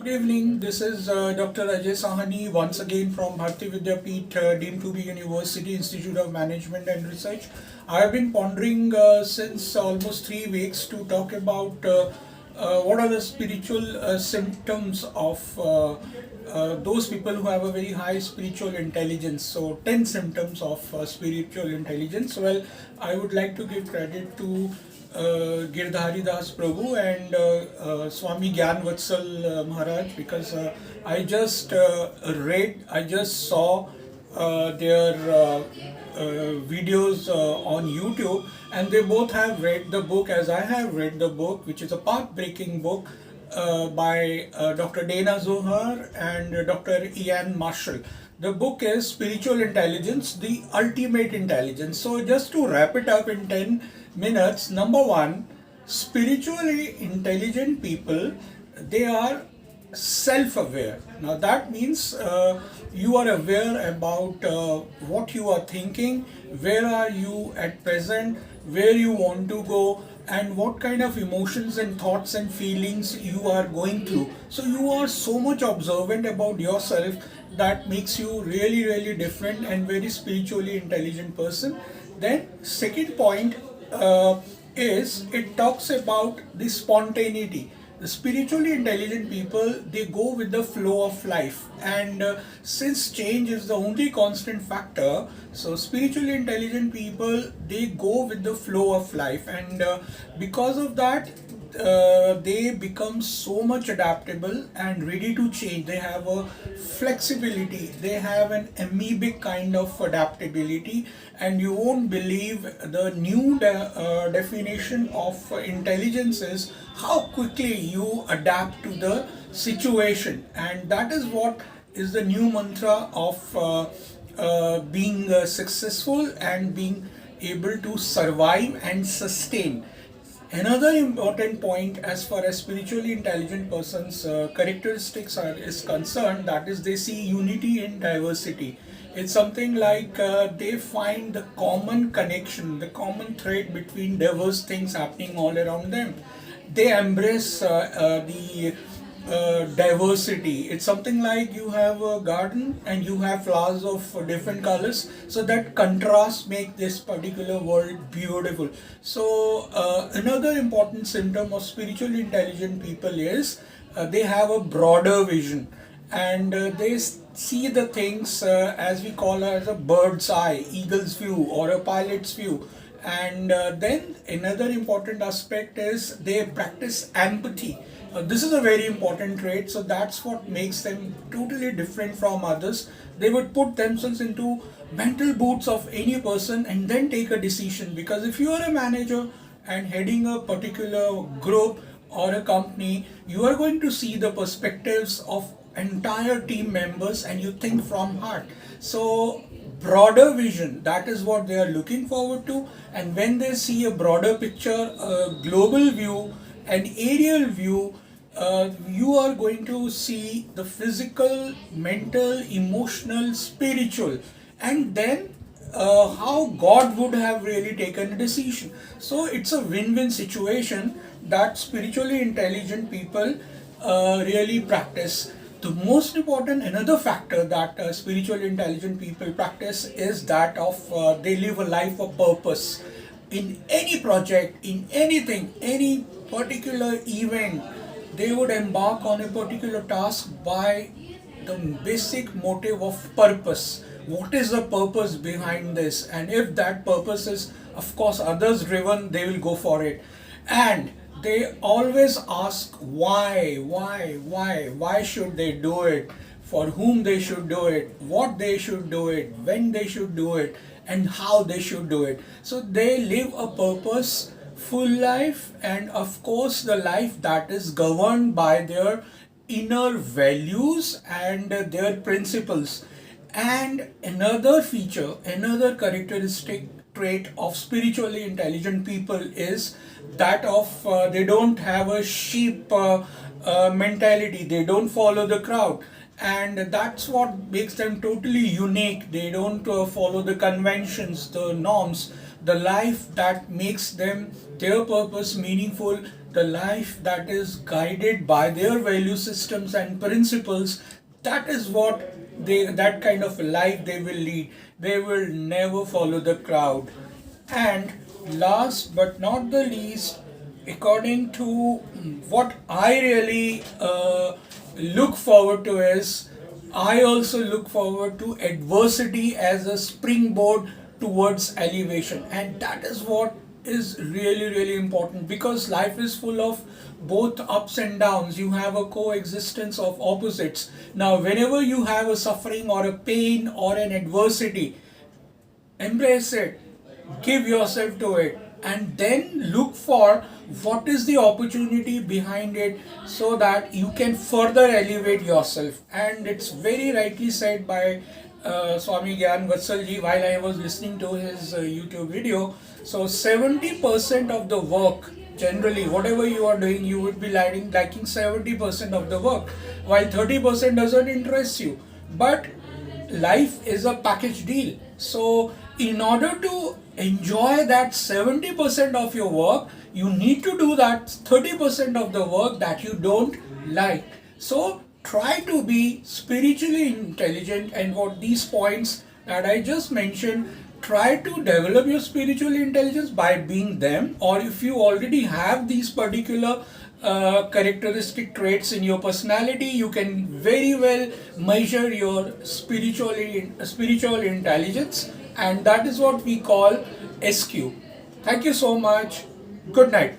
Good evening. This is Dr. Ajay Sahani once again from Bharati Vidyapeeth, deemed to be University Institute of Management and Research. I have been pondering since almost 3 weeks to talk about what are the spiritual symptoms of those people who have a very high spiritual intelligence. So, 10 symptoms of spiritual intelligence. Well, I would like to give credit to Giridhari Prabhu and Swami Gyanvatsal Maharaj, because I just saw their videos on YouTube, and they both have read the book as I have read the book, which is a path-breaking book by Dr. Dana Zohar and Dr. Ian Marshall. The book is Spiritual Intelligence, the Ultimate Intelligence. So, just to wrap it up in 10 minutes, number one, spiritually intelligent people, they are self-aware. Now that means you are aware about what you are thinking, where are you at present, where you want to go, and what kind of emotions and thoughts and feelings you are going through. So you are so much observant about yourself that makes you really different and very spiritually intelligent person. Then second point is it talks about the spontaneity. The spiritually intelligent people, they go with the flow of life, and since change is the only constant factor, so spiritually intelligent people, they go with the flow of life, and because of that they become so much adaptable and ready to change. They have a flexibility, they have an amoebic kind of adaptability, and you won't believe the new definition of intelligence is how quickly you adapt to the situation, and that is what is the new mantra of being successful and being able to survive and sustain. Another important point as far as spiritually intelligent persons' characteristics is concerned, that is, they see unity in diversity. It's something like they find the common connection, the common thread between diverse things happening all around them. They embrace the diversity. It's something like you have a garden and you have flowers of different colors, so that contrast make this particular world beautiful. So another important symptom of spiritually intelligent people is they have a broader vision, and they see the things as we call as a bird's eye, eagle's view, or a pilot's view. And then another important aspect is they practice empathy. This is a very important trait, so that's what makes them totally different from others. They would put themselves into mental boots of any person and then take a decision, because if you are a manager and heading a particular group or a company, you are going to see the perspectives of entire team members and you think from heart. So broader vision, that is what they are looking forward to, and when they see a broader picture, a global view, an aerial view, you are going to see the physical, mental, emotional, spiritual, and then how God would have really taken a decision. So it's a win-win situation that spiritually intelligent people really practice. The most important another factor that spiritually intelligent people practice is that of they live a life of purpose. In any project, in anything, any particular event, they would embark on a particular task by the basic motive of purpose. What is the purpose behind this? And if that purpose is, of course, others driven, they will go for it. And they always ask why should they do it, for whom they should do it, what they should do it, when they should do it, and how they should do it. So they live a purpose full life, and of course the life that is governed by their inner values and their principles. And another feature, another characteristic trait of spiritually intelligent people is that of they don't have a sheep mentality, they don't follow the crowd, and that's what makes them totally unique. They don't follow the conventions, the norms, the life that makes them their purpose meaningful. the life that is guided by their value systems and principles, that is what that kind of life they will lead. They will never follow the crowd. And last but not the least, according to what I really look forward to is, I also look forward to adversity as a springboard towards elevation, and that is what is really important, because life is full of both ups and downs. You have a coexistence of opposites. Now whenever you have a suffering or a pain or an adversity, embrace it, give yourself to it, and then look for what is the opportunity behind it, so that you can further elevate yourself. And it's very rightly said by Swami Gyanvatsal ji while I was listening to his YouTube video. So 70% of the work, generally whatever you are doing, you would be liking 70% of the work, while 30% doesn't interest you. But life is a package deal. So in order to enjoy that 70% of your work, you need to do that 30% of the work that you don't like. So try to be spiritually intelligent, and what these points that I just mentioned, try to develop your spiritual intelligence by being them. Or if you already have these particular characteristic traits in your personality, you can very well measure your spiritual intelligence, and that is what we call SQ. Thank you so much. Good night.